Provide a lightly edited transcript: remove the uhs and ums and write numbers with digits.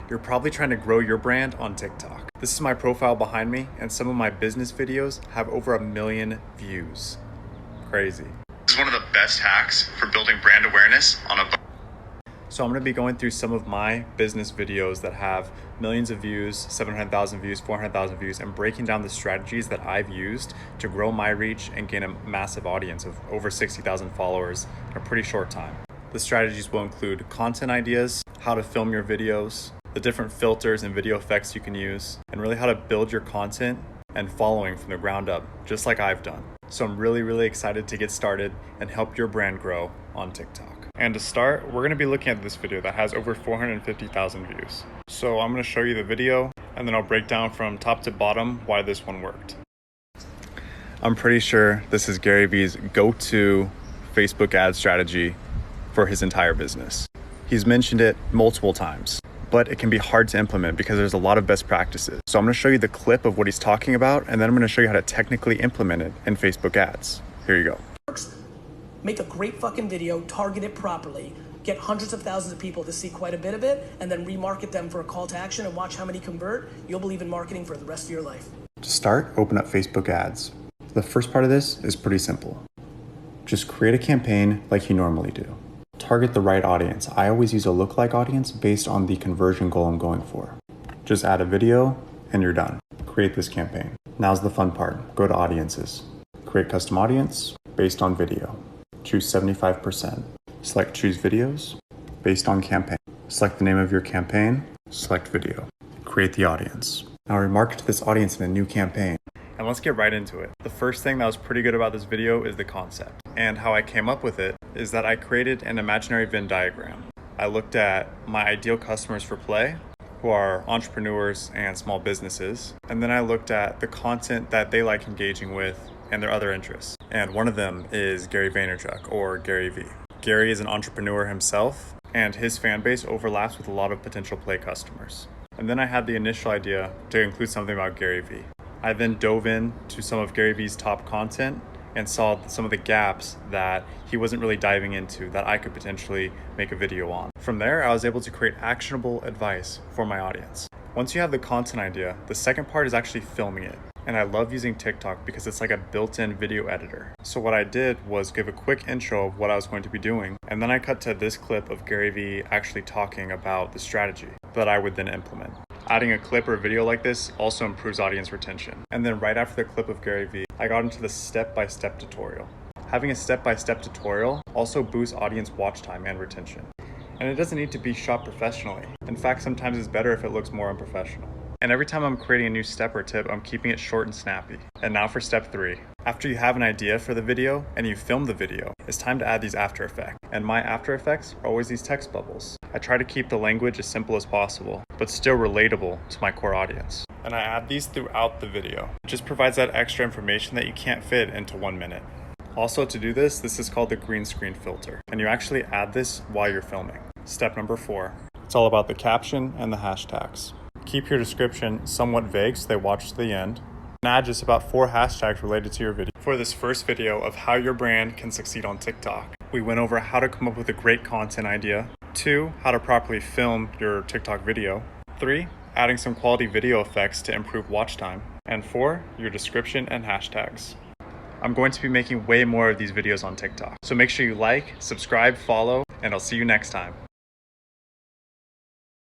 You're probably trying to grow your brand on TikTok. This is my profile behind me, and some of my business videos have over 1 million views. Crazy. This is one of the best hacks for building brand awareness on a... So I'm going to be going through some of my business videos that have millions of views, 700,000 views, 400,000 views, and breaking down the strategies that I've used to grow my reach and gain a massive audience of over 60,000 followers in a pretty short time. The strategies will include content ideas, how to film your videos, the different filters and video effects you can use, and really how to build your content and following from the ground up, just like I've done. So I'm really excited to get started and help your brand grow on TikTok. And to start, we're going to be looking at this video that has over 450,000 views. So I'm going to show you the video, and then I'll break down from top to bottom why this one worked. I'm pretty sure this is Gary Vee's go-to Facebook ad strategy for his entire business. He's mentioned it multiple times, but it can be hard to implement because there's a lot of best practices. So I'm going to show you the clip of what he's talking about, and then I'm going to show you how to technically implement it in Facebook ads. Here you go. Make a great fucking video, target it properly, get hundreds of thousands of people to see quite a bit of it, and then remarket them for a call to action and watch how many convert. You'll believe in marketing for the rest of your life. To start, open up Facebook ads. The first part of this is pretty simple. Just create a campaign like you normally do. Target the right audience. I always use a lookalike audience based on the conversion goal I'm going for. Just add a video and you're done. Create this campaign. Now's the fun part. Go to audiences. Create custom audience based on video. Choose 75%. Select choose videos based on campaign. Select the name of your campaign. Select video. Create the audience. Now remarket to this audience in a new campaign. And let's get right into it. The first thing that was pretty good about this video is the concept. And how I came up with it is that I created an imaginary Venn diagram. I looked at my ideal customers for Plai, who are entrepreneurs and small businesses. And then I looked at the content that they like engaging with and their other interests. And one of them is Gary Vaynerchuk, or Gary Vee. Gary is an entrepreneur himself, and his fan base overlaps with a lot of potential Plai customers. And then I had the initial idea to include something about Gary Vee. I then dove into some of Gary Vee's top content and saw some of the gaps that he wasn't really diving into that I could potentially make a video on. From there, I was able to create actionable advice for my audience. Once you have the content idea, the second part is actually filming it. And I love using TikTok because it's like a built-in video editor. So what I did was give a quick intro of what I was going to be doing, and then I cut to this clip of Gary Vee actually talking about the strategy that I would then implement. Adding a clip or video like this also improves audience retention. And then right after the clip of Gary Vee, I got into the step-by-step tutorial. Having a step-by-step tutorial also boosts audience watch time and retention. And it doesn't need to be shot professionally. In fact, sometimes it's better if it looks more unprofessional. And every time I'm creating a new step or tip, I'm keeping it short and snappy. And now for step 3. After you have an idea for the video and you film the video, it's time to add these after effects. And my after effects are always these text bubbles. I try to keep the language as simple as possible, but still relatable to my core audience. And I add these throughout the video. It just provides that extra information that you can't fit into 1 minute. Also, to do this is called the green screen filter. And you actually add this while you're filming. Step number 4. It's all about the caption and the hashtags. Keep your description somewhat vague so they watch to the end. And add just about 4 hashtags related to your video. For this first video of how your brand can succeed on TikTok, we went over how to come up with a great content idea. 2, how to properly film your TikTok video. 3, adding some quality video effects to improve watch time. And 4, your description and hashtags. I'm going to be making way more of these videos on TikTok. So make sure you like, subscribe, follow, and I'll see you next time.